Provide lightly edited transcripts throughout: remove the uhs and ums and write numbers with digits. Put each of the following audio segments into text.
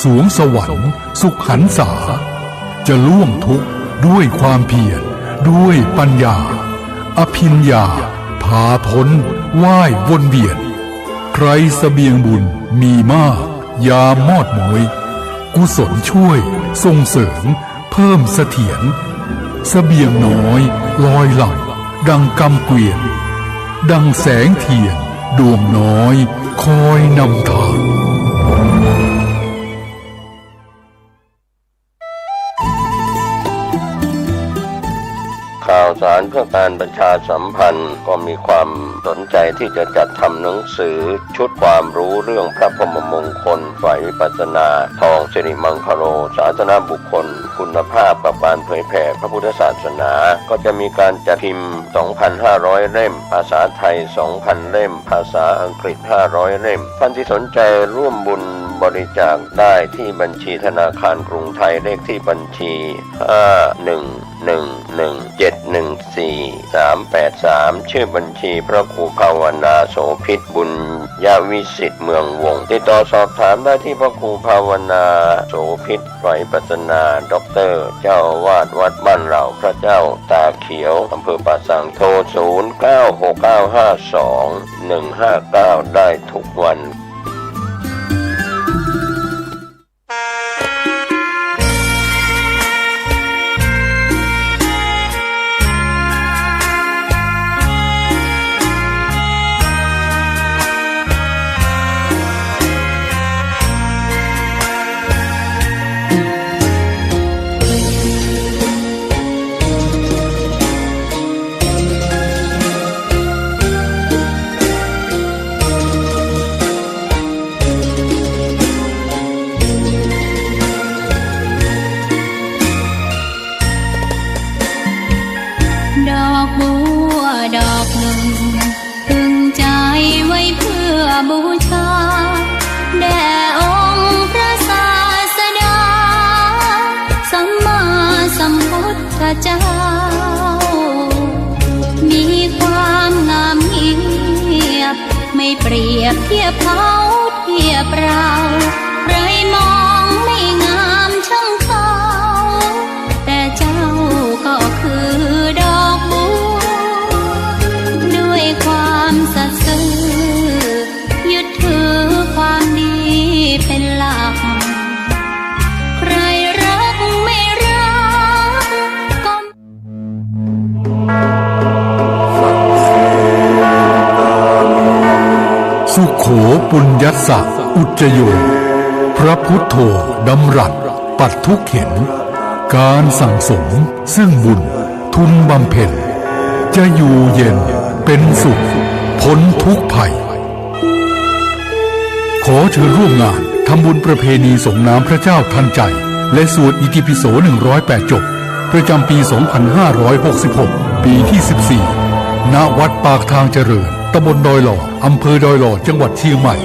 สวงสวรรค์สุขหันษาจะล่วงทุกข์ด้วยความเพียรด้วยปัญญาอภิญญาพาพ้นว่ายวนเวียนใครเสบียงบุญมีมากยามอดหมอยกุศลช่วยส่งเสริมเพิ่มเสถียรเสบียงน้อยลอยหลั่งดังกำเกวียนดังแสงเทียนดวงน้อยคอยนำทางข่าวสารเพื่อการประชาสัมพันธ์ก็มีความสนใจที่จะจัดทำหนังสือชุดความรู้เรื่องพระพรหมมงคลฝ่ายวิปัสสนาทองสิริมังคโลสาธารณบุคคลคุณภาพกับการเผยแผ่พระพุทธศาสนาก็จะมีการจัดพิมพ์ 2,500 เล่มภาษาไทย 2,000 เล่มภาษาอังกฤษ 500 เล่มท่านที่สนใจร่วมบุญบริจาคได้ที่บัญชีธนาคารกรุงไทยเลขที่บัญชี 5111714-383 ชื่อบัญชีพระครูภาวนาโสภิตบุญญาวิสิทธิ์เมืองวงศ์ติดต่อสอบถามได้ที่พระครูภาวนาโสภิตฝ่ายวิปัสสนาด็อกเตอร์เจ้าอาวาสวัดบ้านเราพระเจ้าตาเขียวอำเภอป่าสังโทร 0969521159 ได้ทุกวันดอกบัวดอกหนึ่งพึงใจไว้เพื่อบูชาแด่องค์พระศาสดาสัมมาสัมพุทธเจ้ามีความงามเงียบไม่เปรียบเทียบเขาเทียบเราใครมองไม่งามช่างเขาแต่เจ้าก็คือดอกบัวด้วยความสัตย์ซื่อยึดถือความดีเป็นหลักใครรักไม่รักก็สุโขปุญญัสสะอุจโยพระพุทโธดำรัสปัดทุกเข็นการสั่งสมซึ่งบุญทุนบำเพ็ญจะอยู่เย็นเป็นสุขพ้นทุกภัยขอเชิญร่วมงานทำบุญประเพณีส่งน้ำพระเจ้าทันใจและสวดอิติปิโส108 จบประจำปี 2566 ปีที่ 14 ณ วัดปากทางเจริญตำบลดอยหล่ออำเภอดอยหล่อจังหวัดเชียงใหม่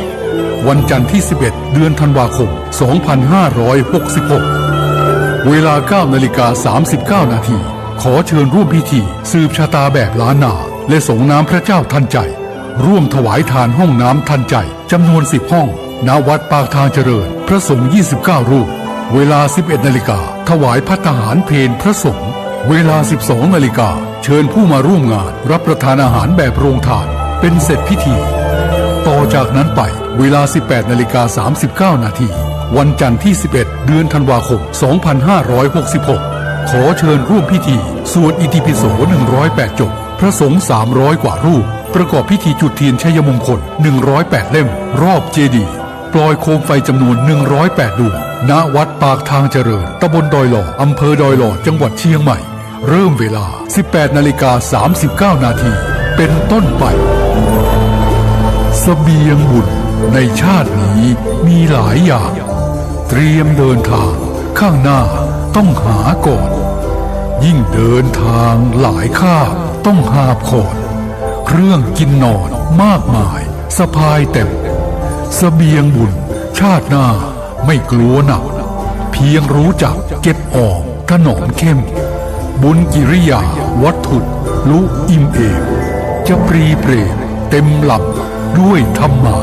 วันจันทร์ที่ 11 เดือนธันวาคม 2566 เวลา 9:39 นาทีขอเชิญร่วมพิธีสืบชะตาแบบล้านนาและส่งน้ำพระเจ้าทันใจร่วมถวายทานห้องน้ำทันใจจำนวน 10 ห้องณ วัดปากทางเจริญพระสงฆ์ 29 รูปเวลา 11 นาฬิกาถวายภัตตาหารเพลพระสงฆ์เวลา 12 นาฬิกาเชิญผู้มาร่วมงานรับประทานอาหารแบบโรงทานเป็นเสร็จพิธีต่อจากนั้นไปเวลา 18:39 นาทีวันจันทร์ที่ 11 เดือนธันวาคม 2566 ขอเชิญร่วมพิธีสวดอิติปิโส108 จบพระสงฆ์300 กว่ารูปประกอบพิธีจุดเทียนชัยมงคล108 เล่มรอบเจดีย์ปล่อยโคมไฟจำนวน108 ดวงณ วัดปากทางเจริญตำบลดอยหล่ออำเภอดอยหล่อจังหวัดเชียงใหม่เริ่มเวลา 18:39 นาทีเป็นต้นไปเสบียงบุญในชาตินี้มีหลายอย่างเตรียมเดินทางข้างหน้าต้องหาก่อนยิ่งเดินทางหลายข้าต้องหาบขอนเครื่องกินนอนมากมายสะพายเต็มเสบียงบุญชาติหน้าไม่กลัวหนักเพียงรู้จักเก็บออกถนอมเข้มบุญกิริยาวัตถุลุอิ่มเอมจะปรีเปรตเต็มหลับด้วยธรรมา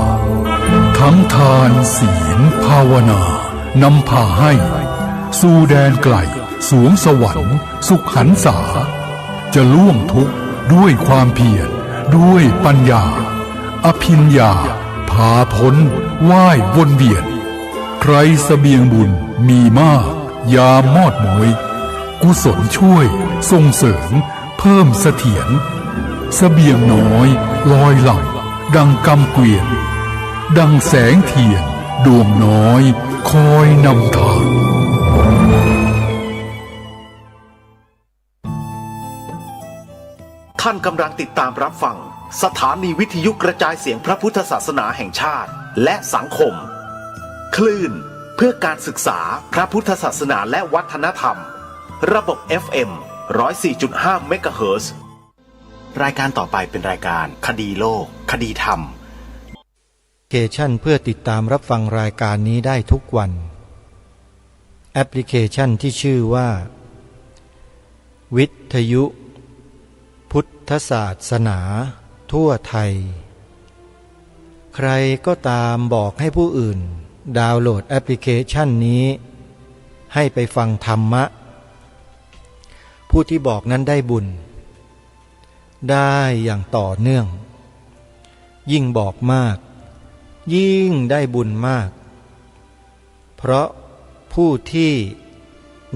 ทั้งทานศีลภาวนา นำพาให้สู่แดนไกลสวงสวรรค์สุขหันษาจะล่วงทุกข์ด้วยความเพียรด้วยปัญญาอภิญญาพาพ้นว่ายวนเวียนใครเสบียงบุญมีมากยามมอดม้อยกุศลช่วยส่งเสริมเพิ่มเสถียรเสบียงน้อยลอยหลั่งดังกำเกวียนดังแสงเทียนดวงน้อยคอยนำทาง ท่านกำลังติดตามรับฟังสถานีวิทยุกระจายเสียงพระพุทธศาสนาแห่งชาติและสังคมคลื่นเพื่อการศึกษาพระพุทธศาสนาและวัฒนธรรมระบบ FM 104.5 เมกะเฮิรตซ์รายการต่อไปเป็นรายการคดีโลกคดีธรรมแอปพลิเคชันเพื่อติดตามรับฟังรายการนี้ได้ทุกวันแอปพลิเคชันที่ชื่อว่าวิทยุพุทธศาสนาทั่วไทยใครก็ตามบอกให้ผู้อื่นดาวน์โหลดแอปพลิเคชันนี้ให้ไปฟังธรรมะผู้ที่บอกนั้นได้บุญได้อย่างต่อเนื่องยิ่งบอกมากยิ่งได้บุญมากเพราะผู้ที่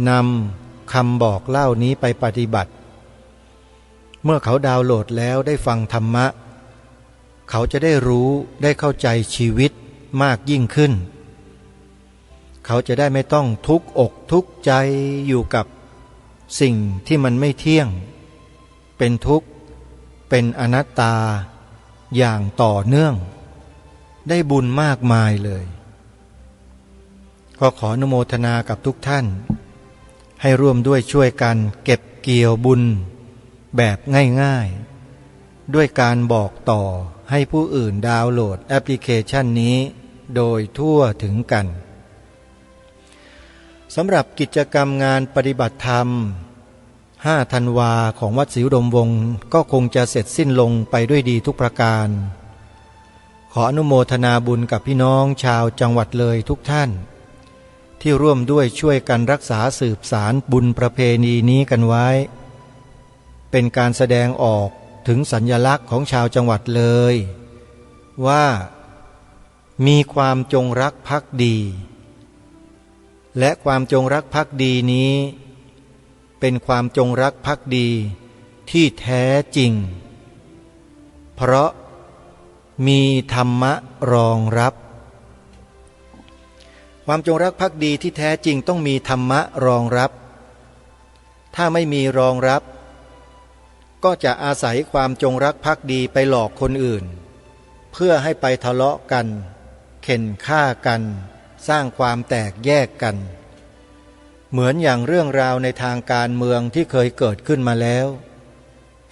นำคำบอกเล่านี้ไปปฏิบัติเมื่อเขาดาวน์โหลดแล้วได้ฟังธรรมะเขาจะได้รู้ได้เข้าใจชีวิตมากยิ่งขึ้นเขาจะได้ไม่ต้องทุกข์อกทุกข์ใจอยู่กับสิ่งที่มันไม่เที่ยงเป็นทุกข์เป็นอนัตตาอย่างต่อเนื่องได้บุญมากมายเลยก็ขออนุโมทนากับทุกท่านให้ร่วมด้วยช่วยกันเก็บเกี่ยวบุญแบบง่ายๆด้วยการบอกต่อให้ผู้อื่นดาวน์โหลดแอปพลิเคชันนี้โดยทั่วถึงกันสำหรับกิจกรรมงานปฏิบัติธรรม5 ธันวาของวัดศรีอุดมวงศ์ก็คงจะเสร็จสิ้นลงไปด้วยดีทุกประการขออนุโมทนาบุญกับพี่น้องชาวจังหวัดเลยทุกท่านที่ร่วมด้วยช่วยกันรักษาสืบสารบุญประเพณีนี้กันไว้เป็นการแสดงออกถึงสัญลักษณ์ของชาวจังหวัดเลยว่ามีความจงรักภักดีและความจงรักภักดีนี้เป็นความจงรักภักดีที่แท้จริงเพราะมีธรรมะรองรับความจงรักภักดีที่แท้จริงต้องมีธรรมะรองรับถ้าไม่มีรองรับก็จะอาศัยความจงรักภักดีไปหลอกคนอื่นเพื่อให้ไปทะเลาะกันเข็นฆ่ากันสร้างความแตกแยกกันเหมือนอย่างเรื่องราวในทางการเมืองที่เคยเกิดขึ้นมาแล้ว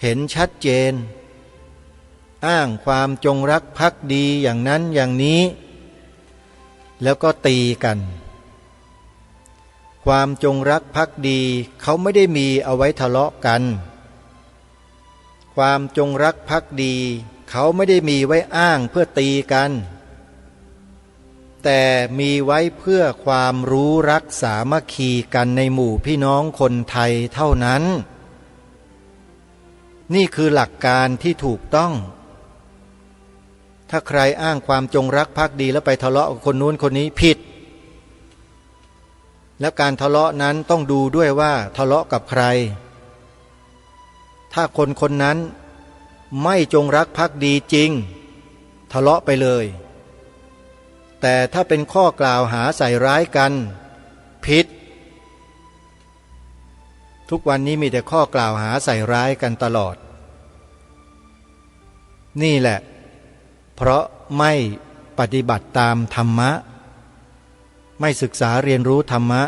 เห็นชัดเจนอ้างความจงรักภักดีอย่างนั้นอย่างนี้แล้วก็ตีกันความจงรักภักดีเขาไม่ได้มีเอาไว้ทะเลาะกันความจงรักภักดีเขาไม่ได้มีไว้อ้างเพื่อตีกันแต่มีไว้เพื่อความรู้รักสามัคคีกันในหมู่พี่น้องคนไทยเท่านั้นนี่คือหลักการที่ถูกต้องถ้าใครอ้างความจงรักภักดีแล้วไปทะเลาะกับคนนู้นคนนี้ผิดแล้วการทะเลาะนั้นต้องดูด้วยว่าทะเลาะกับใครถ้าคนคนนั้นไม่จงรักภักดีจริงทะเลาะไปเลยแต่ถ้าเป็นข้อกล่าวหาใส่ร้ายกันผิดทุกวันนี้มีแต่ข้อกล่าวหาใส่ร้ายกันตลอดนี่แหละเพราะไม่ปฏิบัติตามธรรมะไม่ศึกษาเรียนรู้ธรรมะ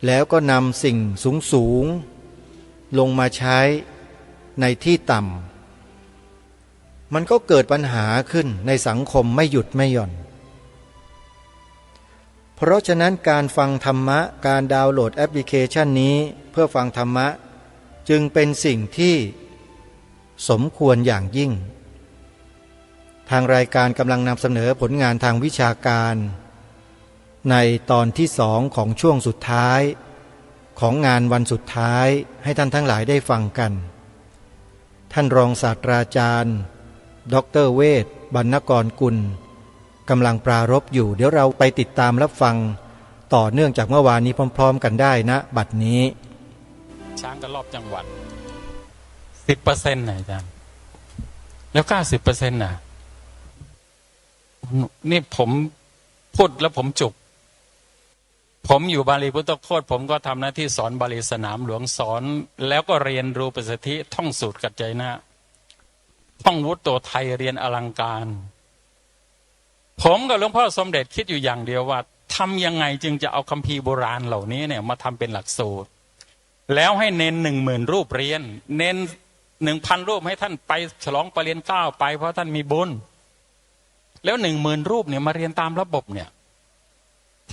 แล้วก็นำสิ่งสูงลงมาใช้ในที่ต่ำมันก็เกิดปัญหาขึ้นในสังคมไม่หยุดไม่หย่อนเพราะฉะนั้นการฟังธรรมะการดาวน์โหลดแอปพลิเคชันนี้เพื่อฟังธรรมะจึงเป็นสิ่งที่สมควรอย่างยิ่งทางรายการกำลังนำเสนอผลงานทางวิชาการ ในตอนที่สองของช่วงสุดท้ายของงานวันสุดท้ายให้ท่านทั้งหลายได้ฟังกันท่านรองศาสตราจารย์ดร.เวช บรรณกรกุลกำลังปรารภอยู่เดี๋ยวเราไปติดตามรับฟังต่อเนื่องจากเมื่อวานนี้พร้อมๆกันได้นะบัดนี้ช้างกันรอบจังหวัด 10% นะอาจารย์แล้ว 90% นะนี่ผมพูดแล้วผมจุกผมอยู่บาลีพุทธโคตผมก็ทำหน้าที่สอนบาลีสนามหลวงสอนแล้วก็เรียนรู้ประสิทธิท่องสูตรกัจจายนะท่องวุฒิโตไทยเรียนอลังการผมกับหลวงพ่อสมเด็จคิดอยู่อย่างเดียวว่าทำยังไงจึงจะเอาคัมภีร์โบราณเหล่านี้เนี่ยมาทำเป็นหลักสูตรแล้วให้เน้น 10,000 รูปเรียนเน้น 1,000 รูปให้ท่านไปฉลองปริญญาเก้าไปเพราะท่านมีบุญแล้ว 10,000 รูปเนี่ยมาเรียนตามระบบเนี่ย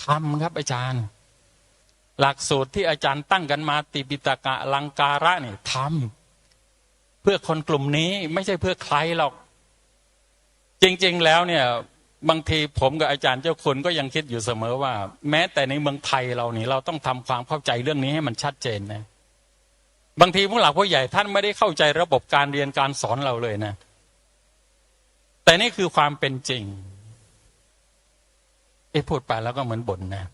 ทำครับอาจารย์หลักสูตรที่อาจารย์ตั้งกันมาติปิตกะลังการะเนี่ยทำเพื่อคนกลุ่มนี้ไม่ใช่เพื่อใครหรอกจริงๆแล้วเนี่ยบางทีผมกับอาจารย์เจ้าคุณก็ยังคิดอยู่เสมอว่าแม้แต่ในเมืองไทยเรานี่เราต้องทำความเข้าใจเรื่องนี้ให้มันชัดเจนนะบางทีผู้หลักผู้ใหญ่ท่านไม่ได้เข้าใจระบบการเรียนการสอนเราเลยนะแต่นี่คือความเป็นจริงพูดไปแล้วก็เหมือนบ่นนะ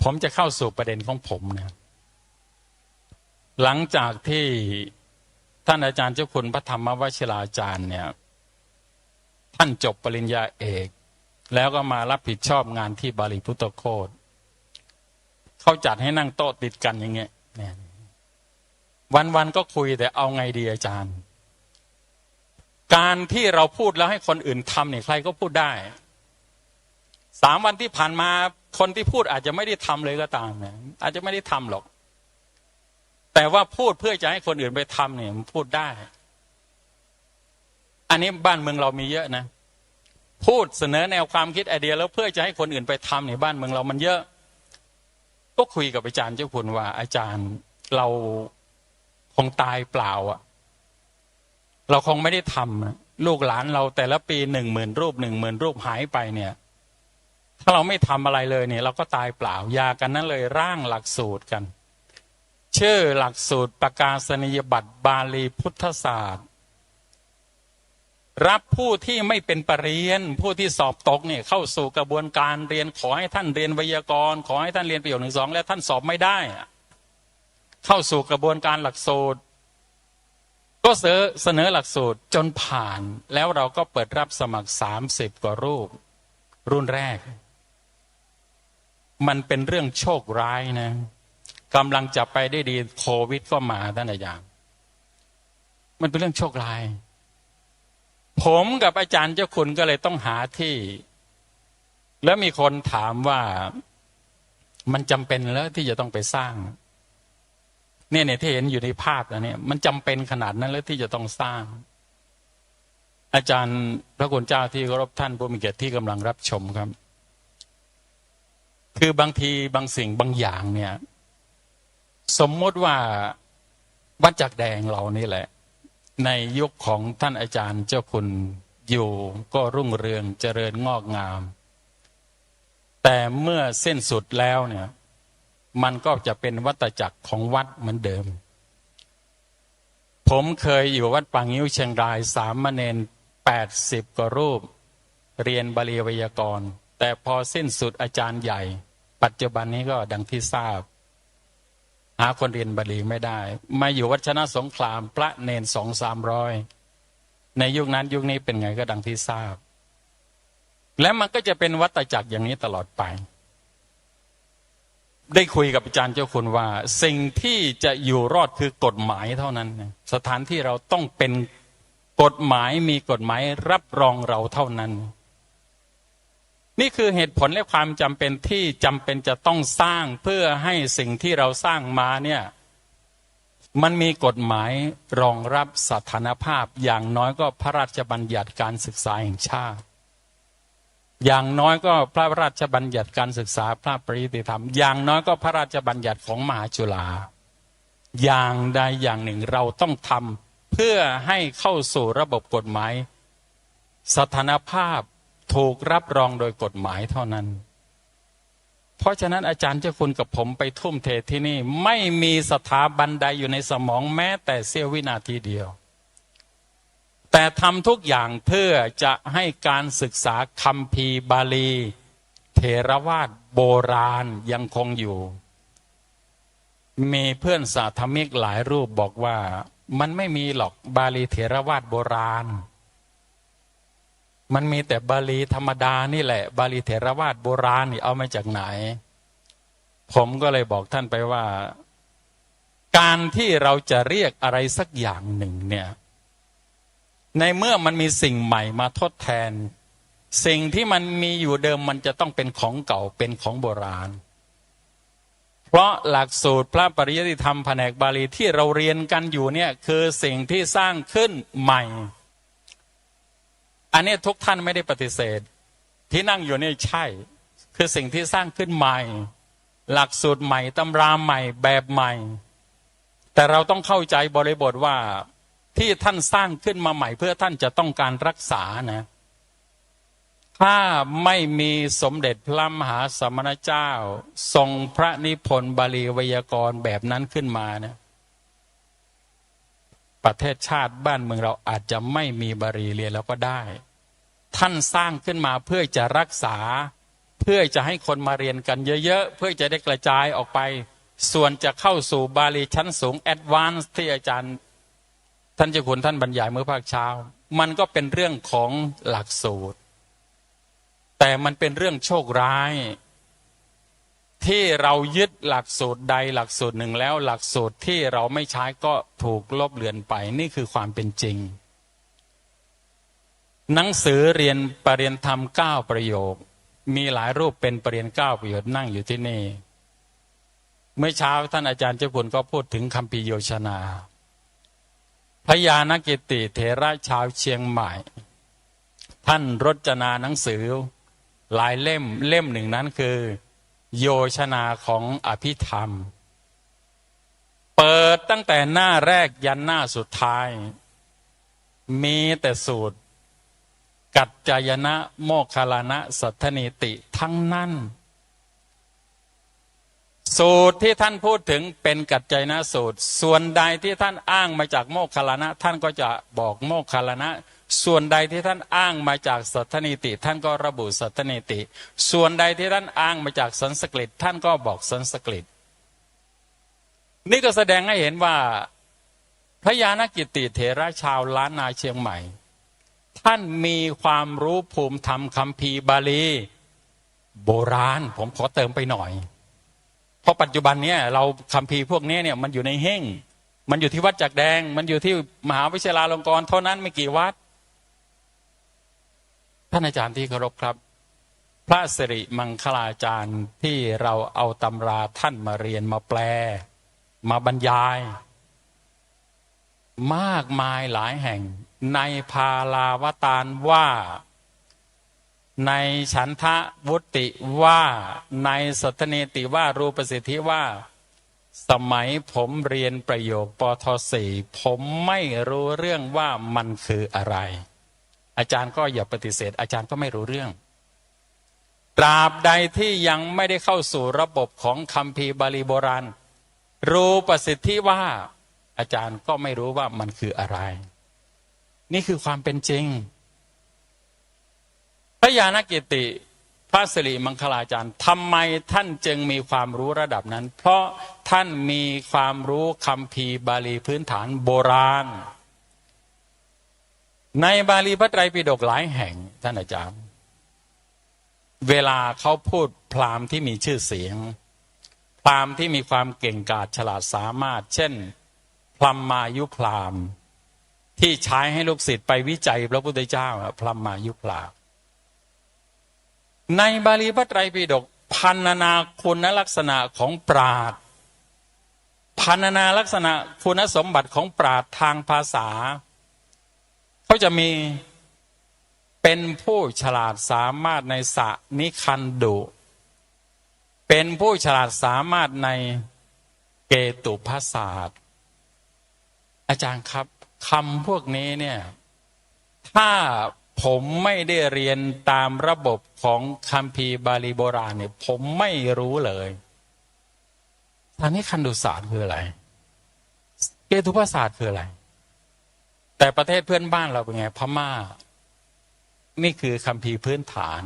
ผมจะเข้าสู่ประเด็นของผมนะหลังจากที่ท่านอาจารย์เจ้าคุณพระธรรมวชิราจารย์เนี่ยท่านจบปริญญาเอกแล้วก็มารับผิดชอบงานที่บาลีพุทธโคตเขาจัดให้นั่งโต๊ะติดกันอย่างเงี้ยวันๆก็คุยแต่เอาไงดีอาจารย์การที่เราพูดแล้วให้คนอื่นทำเนี่ยใครก็พูดได้3 วันที่ผ่านมาคนที่พูดอาจจะไม่ได้ทำเลยก็ตามนะอาจจะไม่ได้ทำหรอกแต่ว่าพูดเพื่อจะให้คนอื่นไปทำเนี่ยมันพูดได้อันนี้บ้านเมืองเรามีเยอะนะพูดเสนอแนวความคิดไอเดียแล้วเพื่อจะให้คนอื่นไปทำเนี่ยบ้านเมืองเรามันเยอะก็คุยกับอาจารย์เจ้าคุณว่าอาจารย์เราคงตายเปล่าอ่ะเราคงไม่ได้ทำลูกหลานเราแต่ละปี 10,000 รูป 10,000 รูปหายไปเนี่ยถ้าเราไม่ทำอะไรเลยเนี่ยเราก็ตายเปล่าอย่ากันนั้นเลยร่างหลักสูตรกันชื่อหลักสูตรประกาศนียบัตรบาลีพุทธศาสตร์รับผู้ที่ไม่เป็นปรริญญาผู้ที่สอบตกเนี่ยเข้าสู่กระบวนการเรียนขอให้ท่านเรียนไวยากรณ์ขอให้ท่านเรียนประโยค 1 2และท่านสอบไม่ได้เข้าสู่กระบวนการหลักสูตรก็เสนอหลักสูตรจนผ่านแล้วเราก็เปิดรับสมัคร30 กว่ารูปรุ่นแรกมันเป็นเรื่องโชคร้ายนะกำลังจะไปได้ดีโควิดก็มาท่านอาจารย์มันเป็นเรื่องโชคร้ายผมกับอาจารย์เจ้าคุณก็เลยต้องหาที่แล้วมีคนถามว่ามันจำเป็นแล้วที่จะต้องไปสร้างเนี่ยที่เห็นอยู่ในภาพนะเนี่ยมันจำเป็นขนาดนั้นแล้วที่จะต้องสร้างอาจารย์พระคุณเจ้าที่เคารพท่านผู้มีเกียรติที่กำลังรับชมครับคือบางทีบางสิ่งบางอย่างเนี่ยสมมติว่าวัดจักแดงเรานี่แหละในยุคของท่านอาจารย์เจ้าคุณอยู่ก็รุ่งเรืองเจริญงอกงามแต่เมื่อสิ้นสุดแล้วเนี่ยมันก็จะเป็นวัฏจักรของวัดเหมือนเดิมผมเคยอยู่วัดปางงิ้วเชียงรายสามเณร80 กว่ารูปเรียนบาลีไวยากรณ์แต่พอสิ้นสุดอาจารย์ใหญ่ปัจจุบันนี้ก็ดังที่ทราบหาคนเรียนบาลีไม่ได้มาอยู่วัดชนะสงครามพระเนน200-300ในยุคนั้นยุคนี้เป็นไงก็ดังที่ทราบและมันก็จะเป็นวัฏจักรอย่างนี้ตลอดไปได้คุยกับอาจารย์เจ้าคุณว่าสิ่งที่จะอยู่รอดคือกฎหมายเท่านั้นสถานที่เราต้องเป็นกฎหมายมีกฎหมายรับรองเราเท่านั้นนี่คือเหตุผลและความจำเป็นที่จำเป็นจะต้องสร้างเพื่อให้สิ่งที่เราสร้างมาเนี่ยมันมีกฎหมายรองรับสถานภาพอย่างน้อยก็พระราชบัญญัติการศึกษาแห่งชาติอย่างน้อยก็พระราชบัญญัติการศึกษาพระปริยติธรรมอย่างน้อยก็พระราชบัญญัติของมหาจุฬาอย่างใดอย่างหนึ่งเราต้องทำเพื่อให้เข้าสู่ระบบกฎหมายสถานภาพถูกรับรองโดยกฎหมายเท่านั้น เพราะฉะนั้นอาจารย์เจ้าคุณกับผมไปทุ่มเทที่นี่ไม่มีสถาบันใดอยู่ในสมองแม้แต่เสี้ยววินาทีเดียวแต่ทำทุกอย่างเพื่อจะให้การศึกษาคัมภีร์บาลีเถรวาทโบราณยังคงอยู่มีเพื่อนสาธมิกหลายรูปบอกว่ามันไม่มีหรอกบาลีเถรวาทโบราณมันมีแต่บาลีธรรมดานี่แหละบาลีเถรวาทโบราณนี่เอามาจากไหนผมก็เลยบอกท่านไปว่าการที่เราจะเรียกอะไรสักอย่างหนึ่งเนี่ยในเมื่อมันมีสิ่งใหม่มาทดแทนสิ่งที่มันมีอยู่เดิมมันจะต้องเป็นของเก่าเป็นของโบราณเพราะหลักสูตรพระปริยัติธรรมแผนกบาลีที่เราเรียนกันอยู่เนี่ยคือสิ่งที่สร้างขึ้นใหม่อันนี้ทุกท่านไม่ได้ปฏิเสธที่นั่งอยู่นี่ใช่คือสิ่งที่สร้างขึ้นใหม่หลักสูตรใหม่ตำราใหม่แบบใหม่แต่เราต้องเข้าใจบริบทว่าที่ท่านสร้างขึ้นมาใหม่เพื่อท่านจะต้องการรักษานะถ้าไม่มีสมเด็จพระมหาสมณเจ้าทรงพระนิพนธ์บาลีไวยากรณ์แบบนั้นขึ้นมานะประเทศชาติบ้านเมืองเราอาจจะไม่มีบาลีเรียนแล้วก็ได้ท่านสร้างขึ้นมาเพื่อจะรักษาเพื่อจะให้คนมาเรียนกันเยอะๆเพื่อจะได้กระจายออกไปส่วนจะเข้าสู่บาลีชั้นสูงแอดวานซ์ที่อาจารย์ท่านเจ้าคุณท่านบรรยายเมื่อภาคเช้ามันก็เป็นเรื่องของหลักสูตรแต่มันเป็นเรื่องโชคร้ายที่เรายึดหลักสูตรใดหลักสูตรหนึ่งแล้วหลักสูตรที่เราไม่ใช้ก็ถูกลบเลือนไปนี่คือความเป็นจริงหนังสือเรียนปริญญาธรรม9ประโยคมีหลายรูปเป็นปริญญา9ประโยคนั่งอยู่ที่นี่เมื่อเช้าท่านอาจารย์เจ้าคุณก็พูดถึงคัมภีร์โยชนาพญานกิติเถระชาวเชียงใหม่ท่านรจนาหนังสือหลายเล่มหนึ่งนั้นคือโยชนาของอภิธรรมเปิดตั้งแต่หน้าแรกยันหน้าสุดท้ายมีแต่สูตรกัจจายนะโมคคัลลานะสัทธนิติทั้งนั้นสูตรที่ท่านพูดถึงเป็นกัจจายนะสูตรส่วนใดที่ท่านอ้างมาจากโมคคัลลานะท่านก็จะบอกโมคคัลลานะส่วนใดที่ท่านอ้างมาจากสัทธนิติท่านก็ระบุสัทธนิติส่วนใดที่ท่านอ้างมาจากสันสกฤตท่านก็บอกสันสกฤตนี่ก็แสดงให้เห็นว่าพญานกิติเถระชาวล้านนาเชียงใหม่ท่านมีความรู้ภูมิธรรมคัมภีร์บาลีโบราณผมขอเติมไปหน่อยเพราะปัจจุบันนี้เราคัมภีร์พวกนี้เนี่ยมันอยู่ในเฮ่งมันอยู่ที่วัดจักแดงมันอยู่ที่มหาวิทยาลัยลงกรณ์เท่านั้นไม่กี่วัดท่านอาจารย์ที่เคารพครับพระสิริมังคลาจารย์ที่เราเอาตำราท่านมาเรียนมาแปลมาบรรยายมากมายหลายแห่งในพาลาวตารว่าในฉันทะวุติว่าในสัทธเนติว่ารูปสิทธิว่าสมัยผมเรียนประโยคปท.4ผมไม่รู้เรื่องว่ามันคืออะไรอาจารย์ก็อย่าปฏิเสธอาจารย์ก็ไม่รู้เรื่องตราบใดที่ยังไม่ได้เข้าสู่ระบบของคัมภีร์บาลีโบราณรูปสิทธิว่าอาจารย์ก็ไม่รู้ว่ามันคืออะไรนี่คือความเป็นจริงพญานกิติพระสิริมังคลาจารย์ทำไมท่านจึงมีความรู้ระดับนั้นเพราะท่านมีความรู้คัมภีร์บาลีพื้นฐานโบราณในบาลีพระไตรปิฎกหลายแห่งท่านอาจารย์เวลาเขาพูดพราหมณ์ที่มีชื่อเสียงพราหมณ์ที่มีความเก่งกาจฉลาดสามารถเช่นพลัมมายุพราหมณ์ที่ใช้ให้ลูกศิษย์ไปวิจัยพระพุทธเจ้าพลัมมายุพราหมณ์ในบาลีพระไตรปิฎกพรรณนาคุณลักษณะของปราชญ์พรรณนาลักษณะคุณสมบัติของปราชญ์ทางภาษาเขาจะมีเป็นผู้ฉลาดสามารถในสะนิคันดุเป็นผู้ฉลาดสามารถในเกตุภาษาสอาจารย์ครับคำพวกนี้เนี่ยถ้า ผมไม่ได้เรียนตามระบบของคัมภีร์บาลีโบราณเนี่ยผมไม่รู้เลยทางนี้คันดุศาสตร์คืออะไรเกตุปศาสตร์คืออะไรแต่ประเทศเพื่อนบ้านเราเป็นไงพม่านี่คือคัมภีร์พื้นฐาน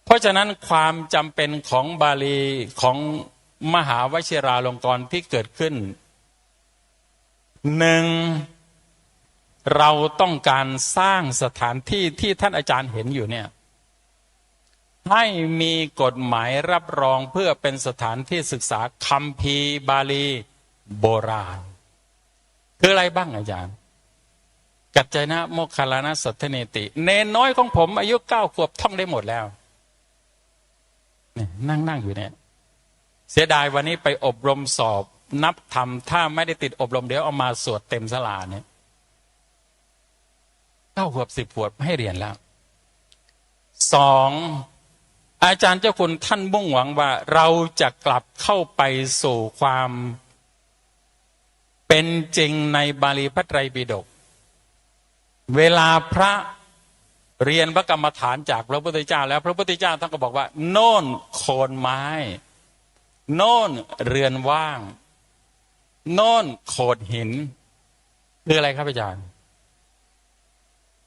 เพราะฉะนั้นความจำเป็นของบาลีของมหาวชิราลงกรณ์ที่เกิดขึ้นหนึ่งเราต้องการสร้างสถานที่ที่ท่านอาจารย์เห็นอยู่เนี่ยให้มีกฎหมายรับรองเพื่อเป็นสถานที่ศึกษาคัมภีร์บาลีโบราณคืออะไรบ้างอาจารย์กัจจนะโมคคัลลานะสัทธเนติเนนน้อยของผมอายุ9 ขวบท่องได้หมดแล้วนี่นั่งอยู่เนี่ยเสียดายวันนี้ไปอบรมสอบนับธรรมถ้าไม่ได้ติดอบรมเดี๋ยวเอามาสวดเต็มศาลาเนี่ย9 ขวบ10 ขวบให้เรียนแล้ว2อาจารย์เจ้าคุณท่านมุ่งหวังว่าเราจะกลับเข้าไปสู่ความเป็นจริงในบาลีพระไตรปิฎกเวลาพระเรียนพระกรรมฐานจากพระพุทธเจ้าแล้วพระพุทธเจ้าท่านก็บอกว่าโน่นโคนไม้โน่นเรือนว่างโน่นโขดหินคืออะไรครับอาจารย์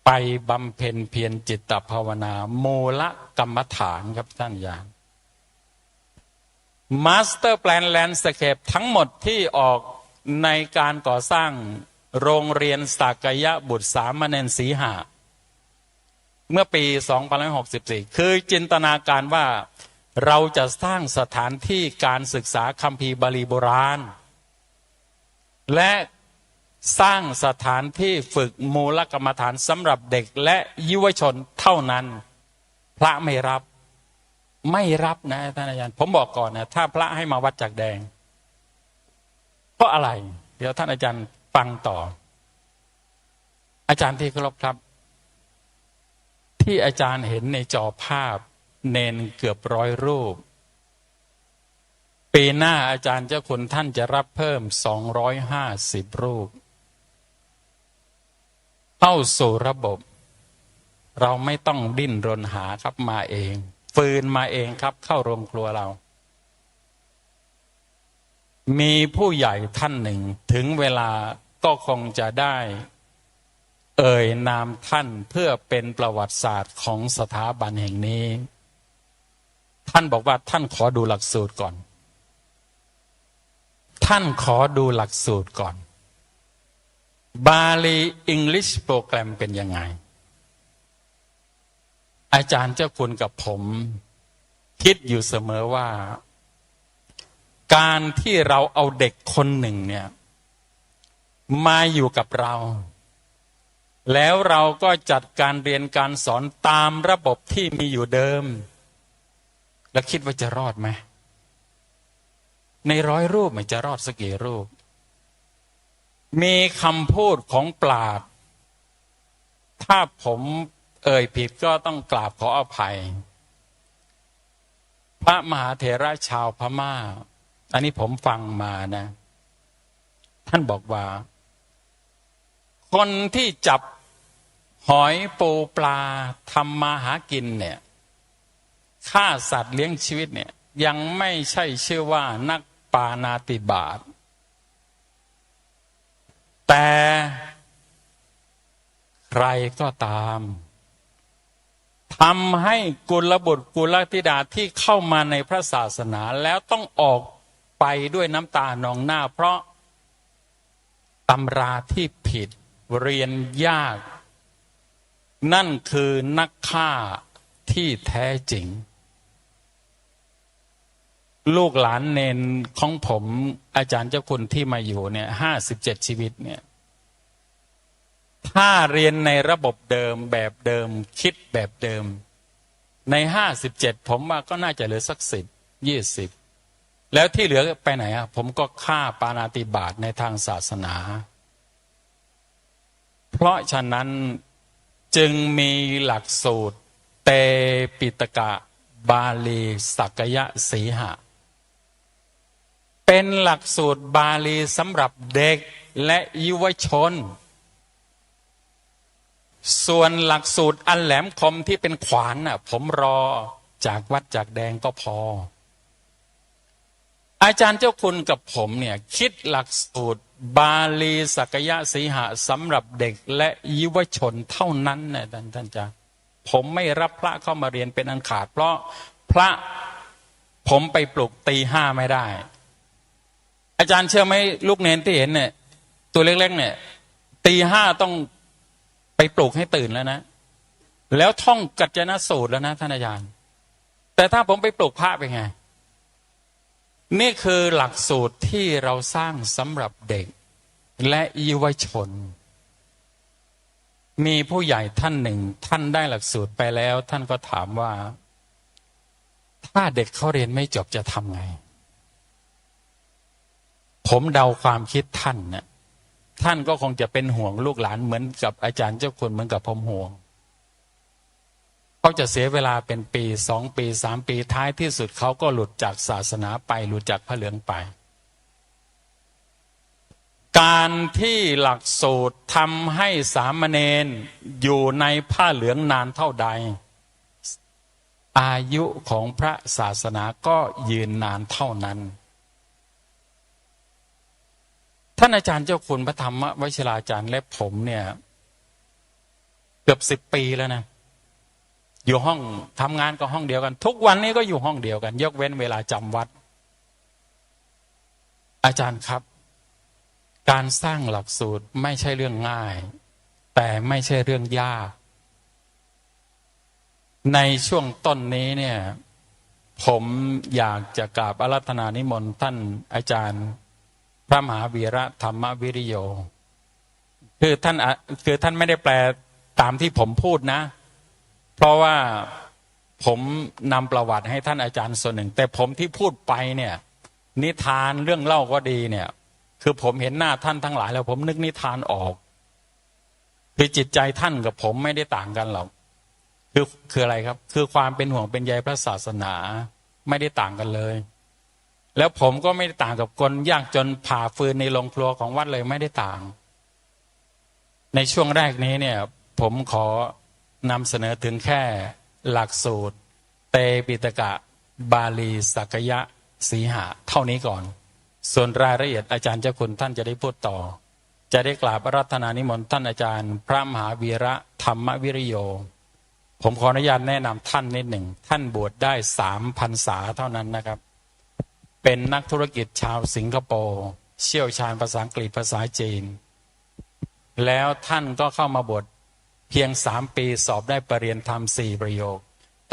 ไปบำเพ็ญเพียรจิตตภาวนามูลกรรมฐานครับท่านอาจารย์มาสเตอร์แปลนแลนด์สเคปทั้งหมดที่ออกในการก่อสร้างโรงเรียนสักยบุตรสามเณรสีหะเมื่อปี2564คือจินตนาการว่าเราจะสร้างสถานที่การศึกษาคัมภีร์บาลีโบราณและสร้างสถานที่ฝึกมูลกรรมฐานสำหรับเด็กและยุวชนเท่านั้นพระไม่รับนะท่านอาจารย์ผมบอกก่อนนะถ้าพระให้มาวัดจากแดงเพราะอะไรเดี๋ยวท่านอาจารย์ฟังต่ออาจารย์ที่เคารพครับที่อาจารย์เห็นในจอภาพเนนเกือบ100 รูปปีหน้าอาจารย์เจ้าคุณท่านจะรับเพิ่ม250 รูปเข้าสู่ระบบเราไม่ต้องดิ้นรนหาครับมาเองฟืนมาเองครับเข้าโรงครัวเรามีผู้ใหญ่ท่านหนึ่งถึงเวลาก็คงจะได้เอ่ยนามท่านเพื่อเป็นประวัติศาสตร์ของสถาบันแห่งนี้ท่านบอกว่าท่านขอดูหลักสูตรก่อนท่านขอดูหลักสูตรก่อนบาลีอังกฤษโปรแกรมเป็นยังไงอาจารย์เจ้าคุณกับผมคิดอยู่เสมอว่าการที่เราเอาเด็กคนหนึ่งเนี่ยมาอยู่กับเราแล้วเราก็จัดการเรียนการสอนตามระบบที่มีอยู่เดิมแล้วคิดว่าจะรอดไหมใน100 รูปมันจะรอดสักกี่รูปมีคำพูดของปราชญ์ถ้าผมเอ่ยผิดก็ต้องกราบขออภัยพระมหาเถระชาวพม่าอันนี้ผมฟังมานะท่านบอกว่าคนที่จับหอยปูปลาทำมาหากินเนี่ยฆ่าสัตว์เลี้ยงชีวิตเนี่ยยังไม่ใช่ชื่อว่านักปาณาติบาตแต่ใครก็ตามทำให้กุลบุตรกุลธิดาที่เข้ามาในพระศาสนาแล้วต้องออกไปด้วยน้ำตานองหน้าเพราะตำราที่ผิดเรียนยากนั่นคือนักฆ่าที่แท้จริงลูกหลานเนนของผมอาจารย์เจ้าคุณที่มาอยู่เนี่ย57 ชีวิตเนี่ยถ้าเรียนในระบบเดิมแบบเดิมคิดแบบเดิมใน57ผมว่าก็น่าจะเหลือสัก10-20แล้วที่เหลือไปไหนอ่ะผมก็ฆ่าปาณาติบาตในทางศาสนาเพราะฉะนั้นจึงมีหลักสูตรเตปิตกะบาลีสักยะสีหะเป็นหลักสูตรบาลีสำหรับเด็กและยุวชน ส่วนหลักสูตรอันแหลมคมที่เป็นขวานน่ะผมรอจากวัดจากแดงก็พออาจารย์เจ้าคุณกับผมเนี่ยคิดหลักสูตรบาลีสักยะสีหะสำหรับเด็กและยุวชนเท่านั้นนะท่านอาจารย์ผมไม่รับพระเข้ามาเรียนเป็นอันขาดเพราะพระผมไปปลุกตี 5ไม่ได้อาจารย์เชื่อไหมลูกเนนที่เห็นเนี่ยตัวเล็กๆเนี่ยตี 5ต้องไปปลุกให้ตื่นแล้วนะแล้วท่องกัจจนสูตรแล้วนะท่านอาจารย์แต่ถ้าผมไปปลุกพระเป็นไงนี่คือหลักสูตรที่เราสร้างสำหรับเด็กและเยาวชนมีผู้ใหญ่ท่านหนึ่งท่านได้หลักสูตรไปแล้วท่านก็ถามว่าถ้าเด็กเขาเรียนไม่จบจะทำไงผมเดาความคิดท่านเนี่ยท่านก็คงจะเป็นห่วงลูกหลานเหมือนกับอาจารย์เจ้าคุณเหมือนกับผมห่วงเขาจะเสียเวลาเป็นปี2 ปี3 ปีท้ายที่สุดเขาก็หลุดจากศาสนาไปหลุดจากพระเหลืองไปการที่หลักสูตรทำให้สามเณรอยู่ในผ้าเหลืองนานเท่าใดอายุของพระศาสนาก็ยืนนานเท่านั้นท่านอาจารย์เจ้าคุณพระธรรมวชิราจารย์และผมเนี่ยเกือบ10 ปีแล้วนะอยู่ห้องทำงานก็ห้องเดียวกันทุกวันนี้ก็อยู่ห้องเดียวกันยกเว้นเวลาจำวัดอาจารย์ครับการสร้างหลักสูตรไม่ใช่เรื่องง่ายแต่ไม่ใช่เรื่องยากในช่วงต้นนี้เนี่ยผมอยากจะกราบอาราธนานิมนต์ท่านอาจารย์พระมหาวีระธรรมวิริโยคือท่านไม่ได้แปลตามที่ผมพูดนะเพราะว่าผมนำประวัติให้ท่านอาจารย์ส่วนหนึ่งแต่ผมที่พูดไปเนี่ยนิทานเรื่องเล่าก็ดีเนี่ยคือผมเห็นหน้าท่านทั้งหลายแล้วผมนึกนิทานออกคือจิตใจท่านกับผมไม่ได้ต่างกันหรอกคืออะไรครับคือความเป็นห่วงเป็นใยพระศาสนาไม่ได้ต่างกันเลยแล้วผมก็ไม่ได้ต่างกับคนยากจนผ่าฟืนในโรงครัวของวัดเลยไม่ได้ต่างในช่วงแรกนี้เนี่ยผมขอนำเสนอถึงแค่หลักสูตรเตปิฎกะบาลีสักยะสีหะเท่านี้ก่อนส่วนรายละเอียดอาจารย์เจ้าคุณท่านจะได้พูดต่อจะได้กราบอาราธนานิมนต์ท่านอาจารย์พระมหาวีระธรรมวิริโยผมขออนุญาตแนะนำท่านนิดหนึ่งท่านบวชได้3 พรรษาเท่านั้นนะครับเป็นนักธุรกิจชาวสิงคโปร์เชี่ยวชาญภาษาอังกฤษภาษาจีนแล้วท่านก็เข้ามาบวชเพียง3 ปีสอบได้ปรริญญาธรรม4 ประโยค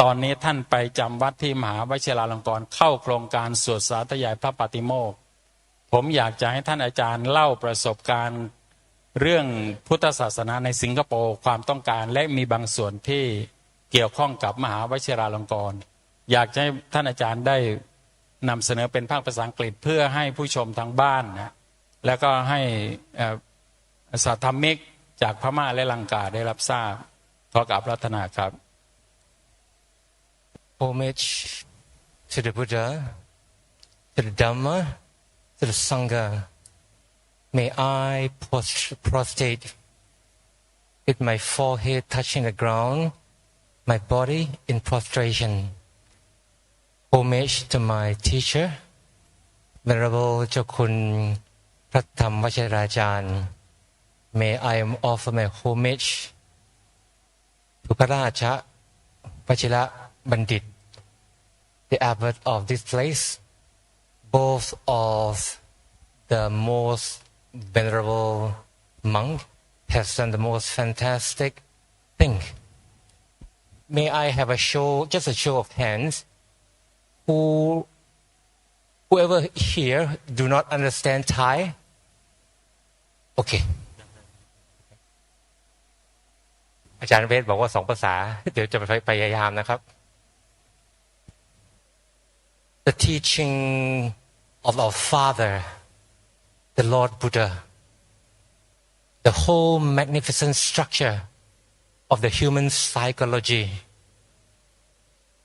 ตอนนี้ท่านไปจำวัดที่มหาวชิราลงกรณ์เข้าโครงการสวดสาธยายพระปาติโมกข์ผมอยากจะให้ท่านอาจารย์เล่าประสบการณ์เรื่องพุทธศาสนาในสิงคโปร์ความต้องการและมีบางส่วนที่เกี่ยวข้องกับมหาวชิราลงกรณ์อยากให้ท่านอาจารย์ได้นำเสนอเป็นภาคภาษาอังกฤษเพื่อให้ผู้ชมทางบ้านนะแล้วก็ให้สัทธมิกจากพม่าและลังกาได้รับทราบขอกราบอาราธนาครับ Homage to the Buddha, to the Dhamma, to the Sangha. May I prostrate with my forehead touching the ground, my body in prostration. Homage to my teacher, Venerable Jokun Pratham Vajrajan. May I offer my homage to Paracha Vajra Bandit, the abbot of this place, both of the most venerable monk has done the most fantastic thing. May I have a show, just a show of hands, whoever here do not understand Thai? Okay. อาจารย์เวทบอกว่า2 ภาษาเดี๋ยวจะไปพยายามนะครับ The teaching of our Father, the Lord Buddha, the whole magnificent structure of the human psychology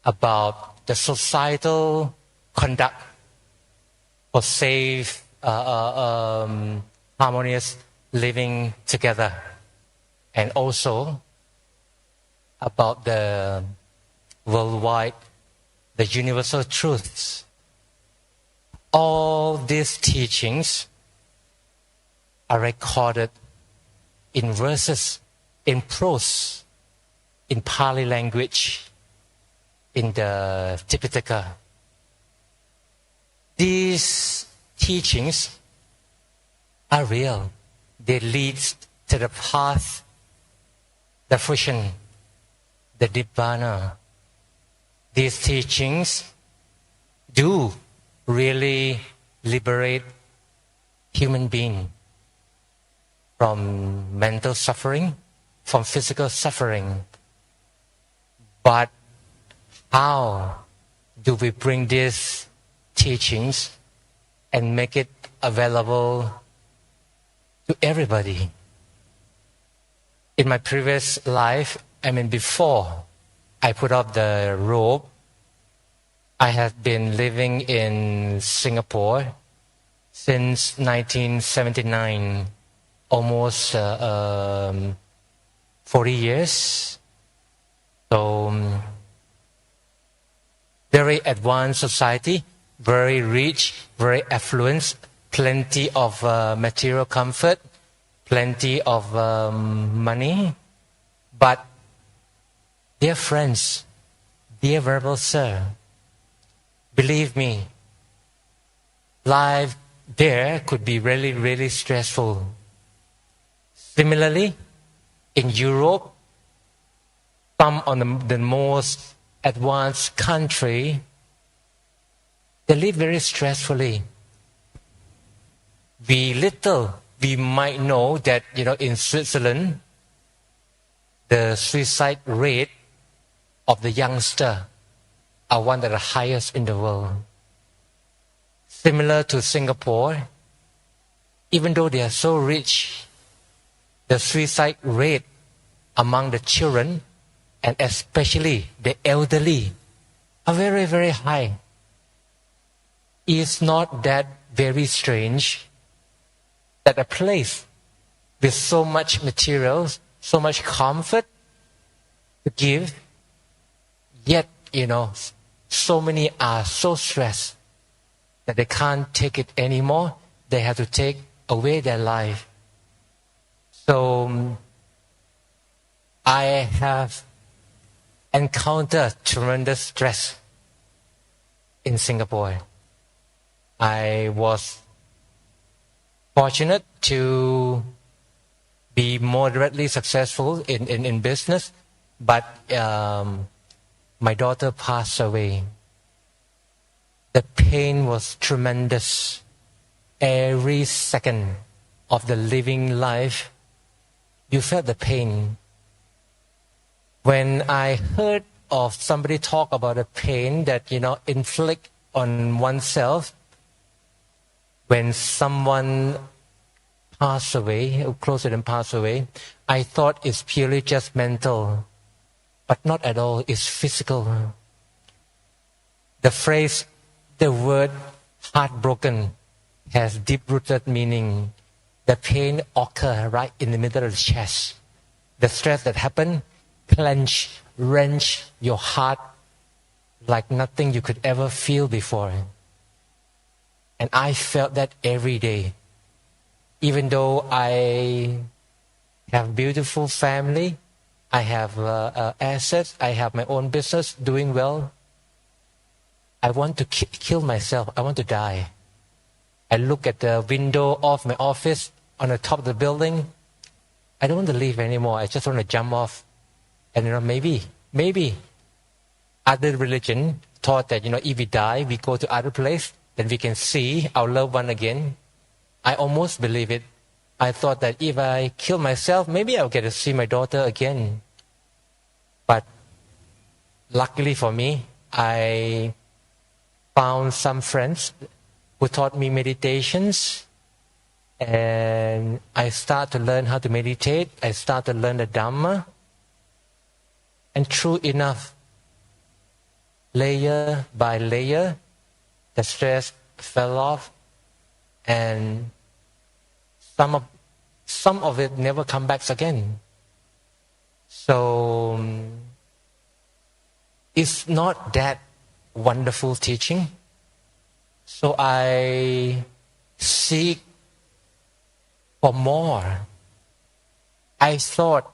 about the societal conduct for safe, harmonious living together, and also about the worldwide, the universal truths. All these teachings are recorded in verses, in prose, in Pali language, in the Tipitaka. These teachings are real. They lead to the path, the fruition, the Nibbana. These teachings do really liberate human being from mental suffering, from physical suffering. But how do we bring these teachings and make it available to everybody? In my previous life, before I put up the robe, I have been living in Singapore since 1979, almost 40 years. So, very advanced society, very rich, very affluent, plenty of material comfort, plenty of money. But, dear friends, dear Venerable Sir, believe me, life there could be really, really stressful. Similarly, in Europe, some of the most advanced country, they live very stressfully. We might know that, in Switzerland, the suicide rate of the youngster are one of the highest in the world. Similar to Singapore, even though they are so rich, the suicide rate among the children, and especially the elderly, are very, very high. It's not that very strange that a place with so much materials, so much comfort to give, yet, so many are so stressed that they can't take it anymore. They have to take away their life. So, I have encountered tremendous stress in Singapore. I was fortunate to be moderately successful in business, but my daughter passed away. The pain was tremendous. Every second of the living life, you felt the pain. When I heard of somebody talk about the pain that, inflict on oneself, when someone passed away, or close to them passed away, I thought it's purely just mental. But not at all, it's physical. The word heartbroken has deep-rooted meaning. The pain occurs right in the middle of the chest. The stress that happened wrench your heart like nothing you could ever feel before. And I felt that every day. Even though I have beautiful family, I have assets, I have my own business doing well, I want to kill myself. I want to die. I look at the window of my office on the top of the building. I don't want to live anymore. I just want to jump off. And maybe other religion taught that, if we die, we go to other place, then we can see our loved one again. I almost believe it. I thought that if I kill myself, maybe I'll get to see my daughter again. But luckily for me, I found some friends who taught me meditations, and I started to learn how to meditate. I started to learn the Dhamma. And true enough, layer by layer, the stress fell off, and some of it never come back again. So is not that wonderful teaching. So I seek for more. I thought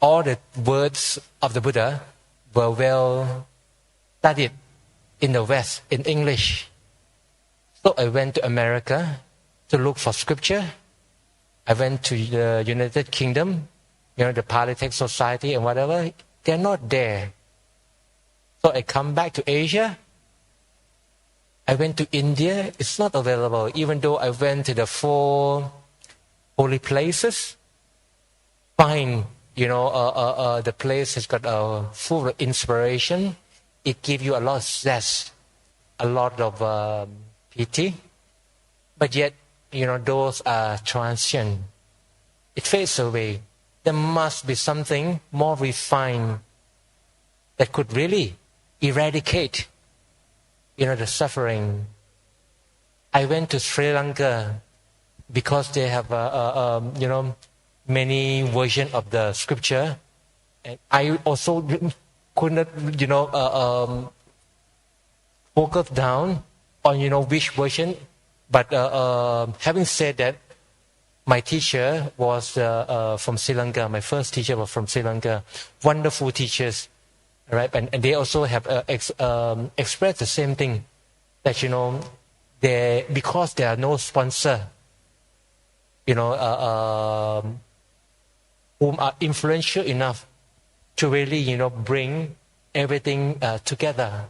all the words of the Buddha were well studied in the West, in English. So I went to America to look for scripture. I went to the United Kingdom, the Polytech Society and whatever. They're not there. So I come back to Asia. I went to India. It's not available. Even though I went to the 4 holy places, fine. The place has got full of inspiration. It gives you a lot of zest, a lot of pity. But yet, those are transient. It fades away. There must be something more refined that could really eradicate, the suffering. I went to Sri Lanka because they have, many versions of the scripture. And I also could not, focus down on, which version. But having said that, my teacher was from Sri Lanka. My first teacher was from Sri Lanka. Wonderful teachers, right? And they also have expressed the same thing, that because there are no sponsor, whom are influential enough to really, bring everything together.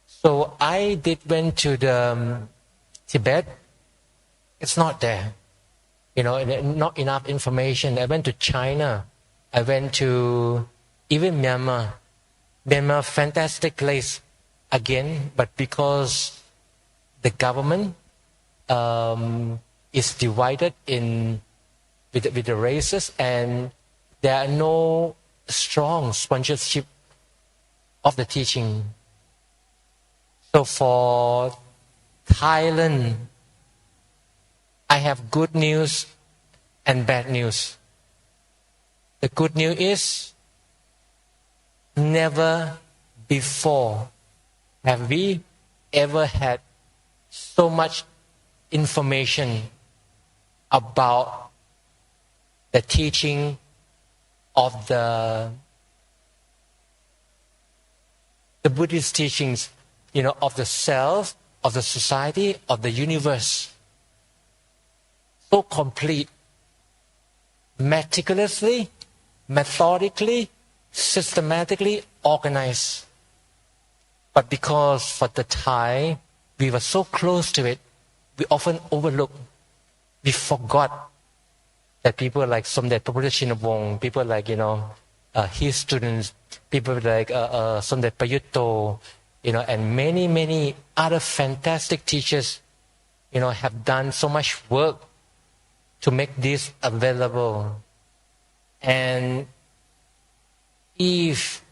So I went to the Tibet. It's not there. Not enough information. I went to China. I went to even Myanmar. Myanmar, fantastic place again, but because the government is divided with the races, and there are no strong sponsorship of the teaching. So for Thailand, I have good news and bad news. The good news is never before have we ever had so much information about the teaching of the Buddhist teachings, of the self, of the society, of the universe. So complete, meticulously, methodically, systematically organized. But because for the Thai, we were so close to it, we often overlook, we forgot that people like Somdet Praputa Shinavong, people like, his students, people like Somdet Payutto, and many, many other fantastic teachers, have done so much work to make this available. And if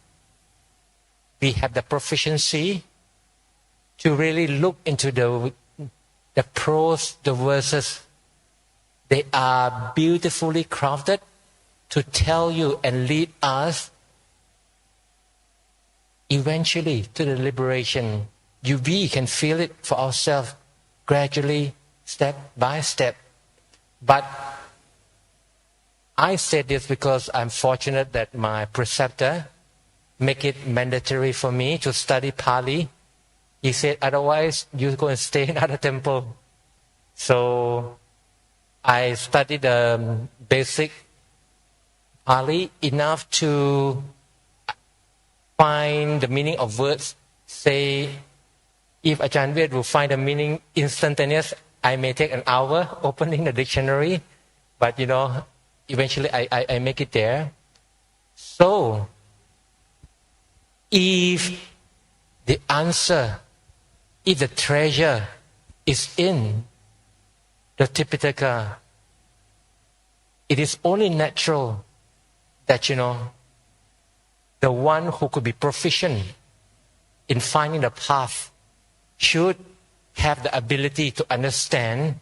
we have the proficiency to really look into the prose, the verses, they are beautifully crafted to tell you and lead us eventually to the liberation. We can feel it for ourselves gradually, step by step. But I say this because I'm fortunate that my preceptor make it mandatory for me to study Pali. He said, otherwise you go and stay in other temple. So I studied the basic Pali enough to find the meaning of words. Say, if Ajahn Viet will find the meaning instantaneous, I may take an hour opening the dictionary, but eventually I make it there. So, if the answer, if the treasure is in the Tipitaka, it is only natural that, the one who could be proficient in finding the path should have the ability to understand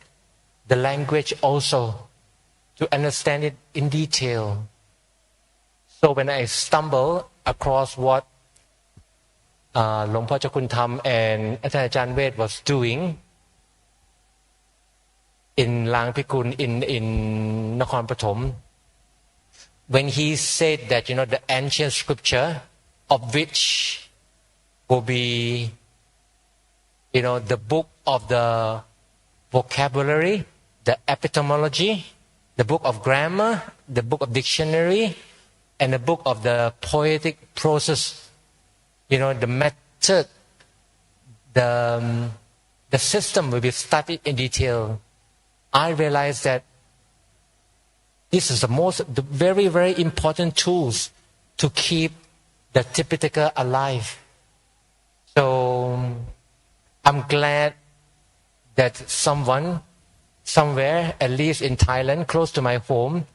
the language also, to understand it in detail. So when I stumble across what หลวงพ่อเจ้าคุณธรรม and อาจารย์เวท was doing in Lang Pikul in Nakhon Pathom, when he said that the ancient scripture of which will be the book of the vocabulary, the epistemology, the book of grammar, the book of dictionary, and the book of the poetic process, the method, the system will be studied in detail. I realized that this is the very, very important tools to keep the Tipitaka alive. So I'm glad that someone, somewhere, at least in Thailand, close to my home,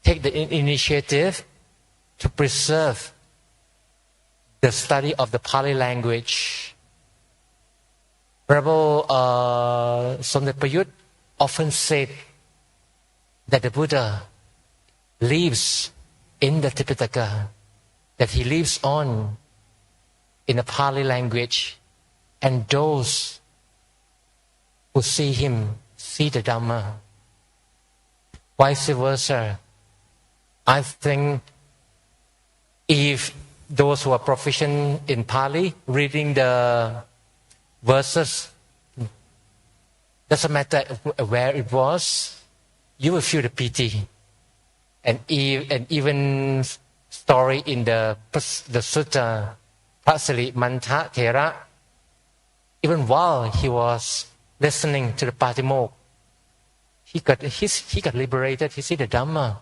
take the initiative to preserve the study of the Pali language. Venerable Somdet Payut often said that the Buddha lives in the Tipitaka, that he lives on in the Pali language, and those who see him see the Dhamma. Vice versa. I think if those who are proficient in Pali, reading the verses, doesn't matter where it was, you will feel the pity. And even story in the sutta, Pasali Mantha Thera, even while he was listening to the Patimokkha, he got liberated. He see the Dhamma.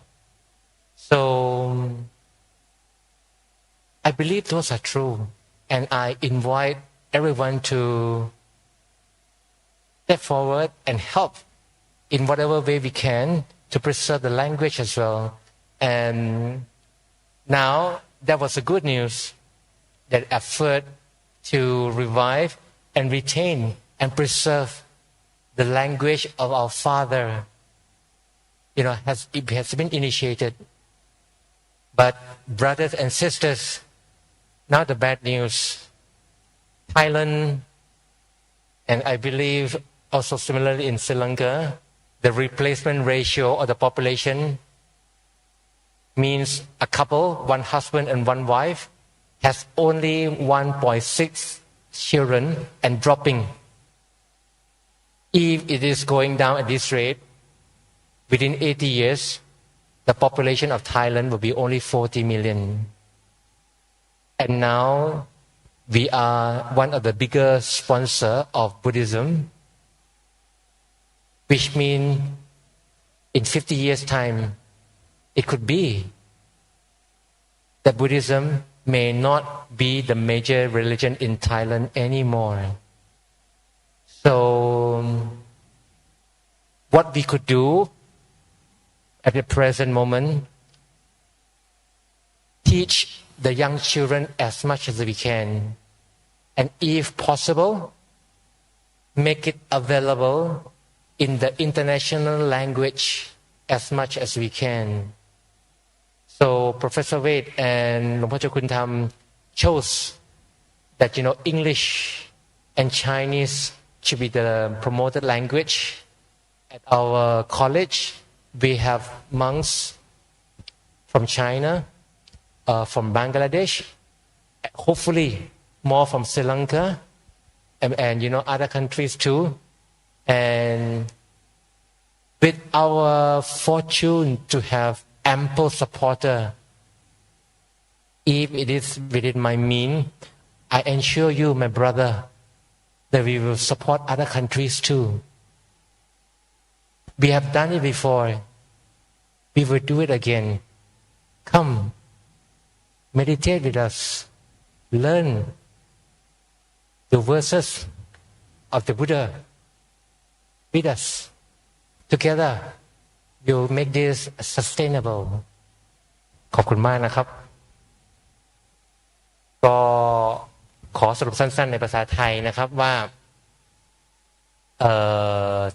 So I believe those are true, and I invite everyone to step forward and help in whatever way we can to preserve the language as well. And now that was the good news, that effort to revive and retain and preserve the language of our father, has been initiated. But brothers and sisters, now the bad news. Thailand, and I believe also similarly in Sri Lanka, the replacement ratio of the population means a couple, one husband and one wife, has only 1.6 children and dropping. If it is going down at this rate, within 80 years, the population of Thailand will be only 40 million. And now we are one of the biggest sponsors of Buddhism, which means in 50 years' time, it could be that Buddhism may not be the major religion in Thailand anymore. So what we could do at the present moment, teach the young children as much as we can, and if possible, make it available in the international language as much as we can. So Professor Wade and Luang Por Chok Kun Tham chose that English and Chinese should be the promoted language. At our college, we have monks from China, from Bangladesh, hopefully more from Sri Lanka, and other countries too. And with our fortune to have ample supporter, if it is within my means, I assure you, my brother, that we will support other countries too. We have done it before. We will do it again. Come, meditate with us. Learn the verses of the Buddha with us. Together, we will make this sustainable. ขอบคุณมากนะครับ ก็ขอสรุปสั้นๆในภาษาไทยนะครับว่า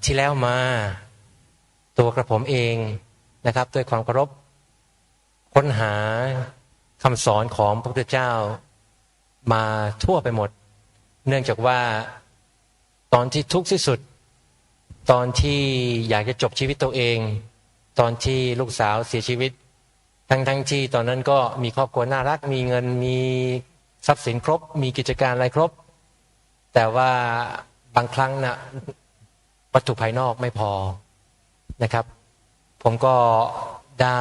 ที่แล้วมาตัวกระผมเองนะครับด้วยความเคารพค้นหาคำสอนของพระพุทธเจ้า มาทั่วไปหมด เนื่องจากว่าตอนที่ทุกข์ที่สุดตอนที่อยากจะจบชีวิตตัวเองตอนที่ลูกสาวเสียชีวิตทั้งที่ตอนนั้นก็มีครอบครัวน่ารักมีเงินมีทรัพย์สินครบมีกิจการอะไรครบแต่ว่าบางครั้งนะวัตถุภายนอกไม่พอนะครับผมก็ได้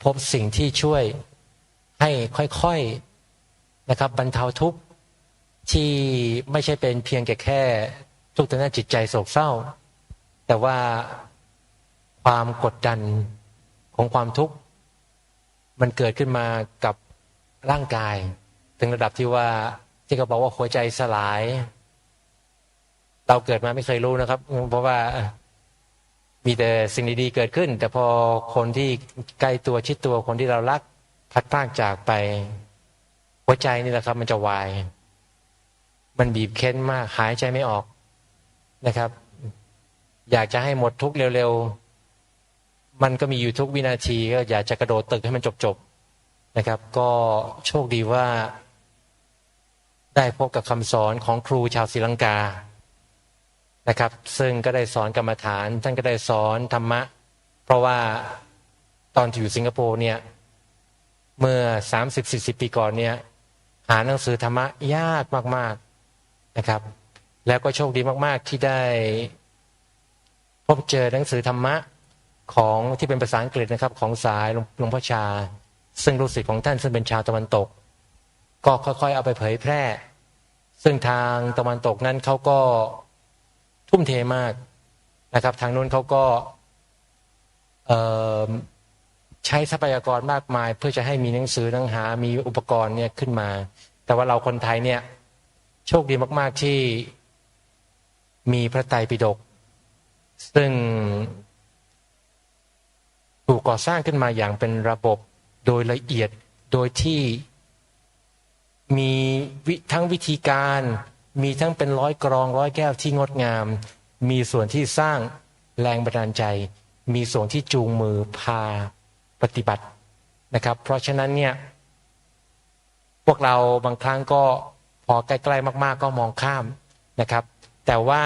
พบสิ่งที่ช่วยให้ค่อยๆนะครับบรรเทาทุกข์ที่ไม่ใช่เป็นเพียงแค่ทุกข์ทางด้านจิตใจโศกเศร้าแต่ว่าความกดดันของความทุกข์มันเกิดขึ้นมากับร่างกายถึงระดับที่ว่าที่เขาบอกว่าหัวใจสลายเราเกิดมาไม่เคยรู้นะครับเพราะว่ามีแต่สิ่งดีๆเกิดขึ้นแต่พอคนที่ใกล้ตัวชิดตัวคนที่เรารักพัดพรากจากไปหัวใจนี่แหละครับมันจะวายมันบีบเค้นมากหายใจไม่ออกนะครับอยากจะให้หมดทุกข์เร็วๆมันก็มีอยู่ทุกวินาทีก็อยากจะกระโดดตึกให้มันจบๆนะครับก็โชคดีว่าได้พบกับคำสอนของครูชาวศรีลังกานะครับซึ่งก็ได้สอนกรรมฐานท่านก็ได้สอนธรรมะเพราะว่าตอนที่อยู่สิงคโปร์เนี่ยเมื่อ 30-40 ปีก่อนเนี่ยหาหนังสือธรรมะยากมากๆนะครับแล้วก็โชคดีมากๆที่ได้พบเจอหนังสือธรรมะของที่เป็นภาษาอังกฤษนะครับของสายหลวงพ่อชาซึ่งลูกศิษย์ของท่านซึ่งเป็นชาวตะวันตกก็ค่อยๆเอาไปเผยแพร่ซึ่งทางตะวันตกนั้นเขาก็ทุ่มเทมากนะครับทางนู้นเขาก็ใช้ทรัพยากรมากมายเพื่อจะให้มีหนังสือหนังหามีอุปกรณ์เนี่ยขึ้นมาแต่ว่าเราคนไทยเนี่ยโชคดีมากๆที่มีพระไตรปิฎกซึ่งถูกก่อสร้างขึ้นมาอย่างเป็นระบบโดยละเอียดโดยที่มีทั้งวิธีการมีทั้งเป็นร้อยกรองร้อยแก้วที่งดงามมีส่วนที่สร้างแรงบันดาลใจมีส่วนที่จูงมือพาปฏิบัตินะครับเพราะฉะนั้นเนี่ยพวกเราบางครั้งก็พอใกล้ๆมากๆก็มองข้ามนะครับแต่ว่า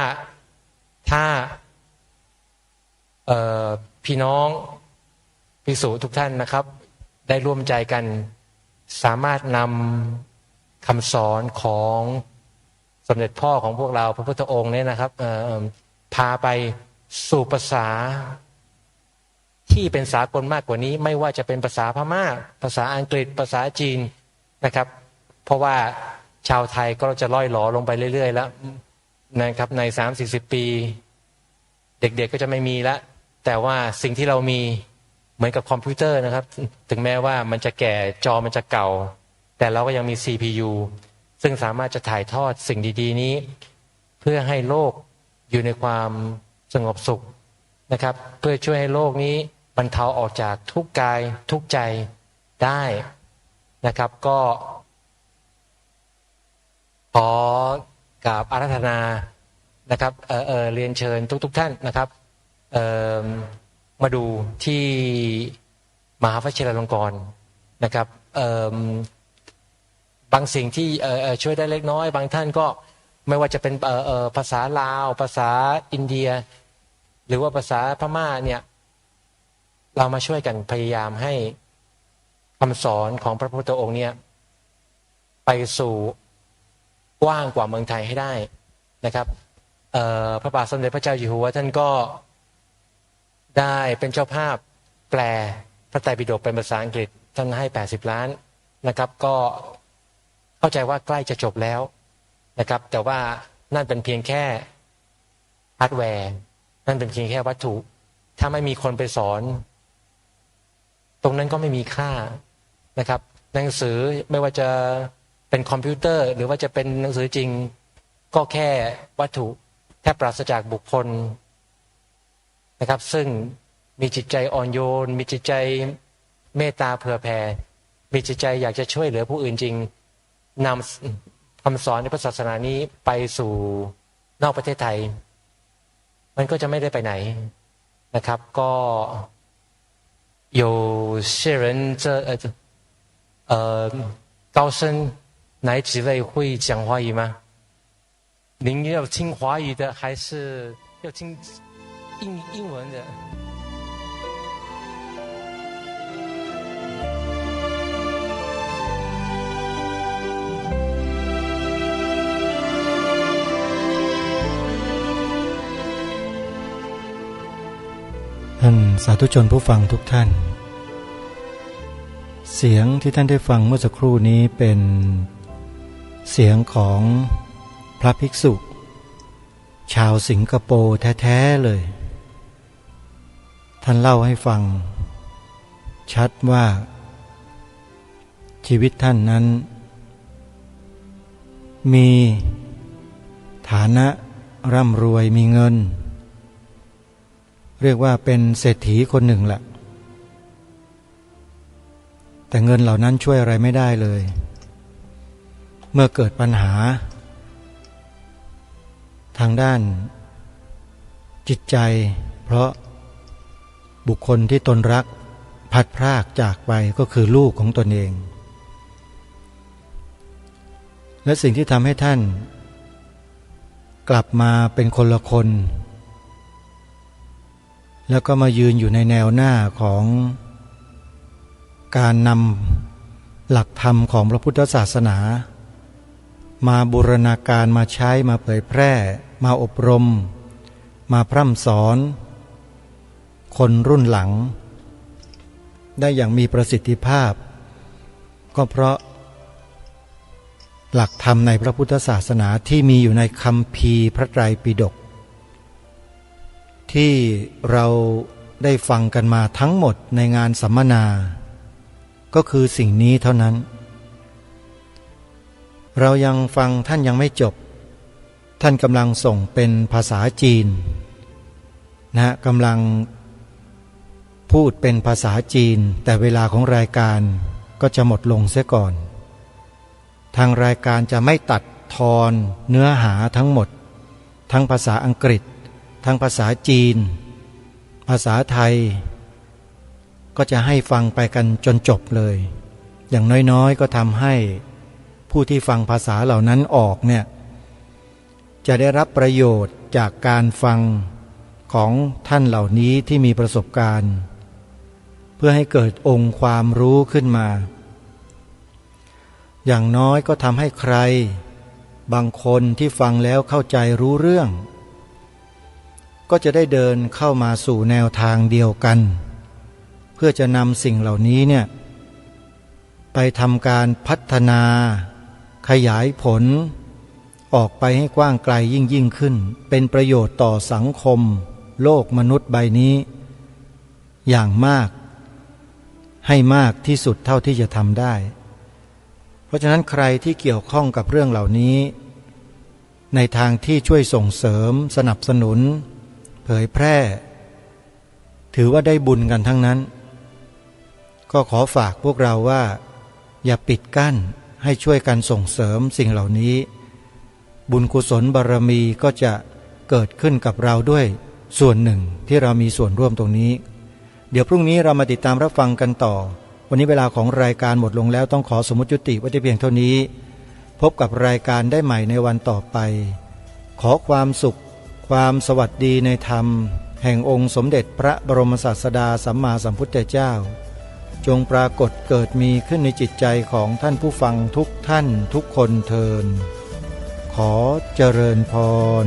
ถ้าพี่น้องภิกษุทุกท่านนะครับได้ร่วมใจกันสามารถนำคำสอนของสมเด็จพ่อของพวกเราพระพุทธองค์เนี่ยนะครับพาไปสู่ภาษาที่เป็นสากลมากกว่านี้ไม่ว่าจะเป็นภาษาพม่าภาษาอังกฤษภาษาจีนนะครับเพราะว่าชาวไทยก็จะล่อยหลอลงไปเรื่อยๆแล้วนะครับใน 30-40 ปีเด็กๆก็จะไม่มีละแต่ว่าสิ่งที่เรามีเหมือนกับคอมพิวเตอร์นะครับถึงแม้ว่ามันจะแก่จอมันจะเก่าแต่เราก็ยังมี CPU ซึ่งสามารถจะถ่ายทอดสิ่งดีๆนี้เพื่อให้โลกอยู่ในความสงบสุขนะครับเพื่อช่วยให้โลกนี้บรรเทาออกจากทุกกายทุกใจได้นะครับก็ขอกราบอาราธนานะครับเรียนเชิญทุกท่านนะครับมาดูที่มหาวชิราลงกรณ์นะครับบางสิ่งที่ช่วยได้เล็กน้อยบางท่านก็ไม่ว่าจะเป็นภาษาลาวภาษาอินเดียหรือว่าภาษาพม่าเนี่ยเรามาช่วยกันพยายามให้คำสอนของพระพุทธองค์เนี่ยไปสู่กว้างกว่าเมืองไทยให้ได้นะครับพระบาทสมเด็จพระเจ้าอยู่หัวท่านก็ได้เป็นเจ้าภาพแปลพระไตรปิฎกเป็นภาษาอังกฤษท่านให้80 ล้านนะครับก็เข้าใจว่าใกล้จะจบแล้วนะครับแต่ว่านั่นเป็นเพียงแค่ฮาร์ดแวร์นั่นเป็นเพียงแค่วัตถุถ้าไม่มีคนไปสอนตรงนั้นก็ไม่มีค่านะครับหนังสือไม่ว่าจะเป็นคอมพิวเตอร์หรือว่าจะเป็นหนังสือจริงก็แค่วัตถุแค่ปราศจากบุคคลนะครับซึ่งมีจิตใจอ่อนโยนมีจิตใจเมตตาเผื่อแผ่มีจิตใจอยากจะช่วยเหลือผู้อื่นจริงนำคำสอนในพระศาสนานี้ไปสู่นอกประเทศไทยมันก็จะไม่ได้ไปไหนนะครับก็有些人高深哪几位会讲华语吗？您要听华语的，还是要听英文的？ท่านสาธุชนผู้ฟังทุกท่านเสียงที่ท่านได้ฟังเมื่อสักครู่นี้เป็นเสียงของพระภิกษุชาวสิงคโปร์แท้ๆเลยท่านเล่าให้ฟังชัดว่าชีวิตท่านนั้นมีฐานะร่ำรวยมีเงินเรียกว่าเป็นเศรษฐีคนหนึ่งแหละแต่เงินเหล่านั้นช่วยอะไรไม่ได้เลยเมื่อเกิดปัญหาทางด้านจิตใจเพราะบุคคลที่ตนรักพัดพรากจากไปก็คือลูกของตนเองและสิ่งที่ทำให้ท่านกลับมาเป็นคนละคนแล้วก็มายืนอยู่ในแนวหน้าของการนำหลักธรรมของพระพุทธศาสนามาบูรณาการมาใช้มาเผยแพร่มาอบรมมาพร่ำสอนคนรุ่นหลังได้อย่างมีประสิทธิภาพก็เพราะหลักธรรมในพระพุทธศาสนาที่มีอยู่ในคัมภีร์พระไตรปิฎกที่เราได้ฟังกันมาทั้งหมดในงานสัมมนาก็คือสิ่งนี้เท่านั้นเรายังฟังท่านยังไม่จบท่านกำลังส่งเป็นภาษาจีนนะกำลังพูดเป็นภาษาจีนแต่เวลาของรายการก็จะหมดลงเสียก่อนทางรายการจะไม่ตัดทอนเนื้อหาทั้งหมดทั้งภาษาอังกฤษทั้งภาษาจีนภาษาไทยก็จะให้ฟังไปกันจนจบเลยอย่างน้อยๆก็ทำให้ผู้ที่ฟังภาษาเหล่านั้นออกเนี่ยจะได้รับประโยชน์จากการฟังของท่านเหล่านี้ที่มีประสบการณ์เพื่อให้เกิดองค์ความรู้ขึ้นมาอย่างน้อยก็ทำให้ใครบางคนที่ฟังแล้วเข้าใจรู้เรื่องก็จะได้เดินเข้ามาสู่แนวทางเดียวกันเพื่อจะนำสิ่งเหล่านี้เนี่ยไปทำการพัฒนาขยายผลออกไปให้กว้างไกลยิ่งขึ้นเป็นประโยชน์ต่อสังคมโลกมนุษย์ใบนี้อย่างมากให้มากที่สุดเท่าที่จะทำได้เพราะฉะนั้นใครที่เกี่ยวข้องกับเรื่องเหล่านี้ในทางที่ช่วยส่งเสริมสนับสนุนเผยแพร่ถือว่าได้บุญกันทั้งนั้นก็ขอฝากพวกเราว่าอย่าปิดกั้นให้ช่วยกันส่งเสริมสิ่งเหล่านี้บุญกุศลบารมีก็จะเกิดขึ้นกับเราด้วยส่วนหนึ่งที่เรามีส่วนร่วมตรงนี้เดี๋ยวพรุ่งนี้เรามาติดตามรับฟังกันต่อวันนี้เวลาของรายการหมดลงแล้วต้องขอสมมุติยุติไว้ที่เพียงเท่านี้พบกับรายการได้ใหม่ในวันต่อไปขอความสุขความสวัสดีในธรรมแห่งองค์สมเด็จพระบรมศาสดาสัมมาสัมพุทธเจ้าจงปรากฏเกิดมีขึ้นในจิตใจของท่านผู้ฟังทุกท่านทุกคนเทอญขอเจริญพร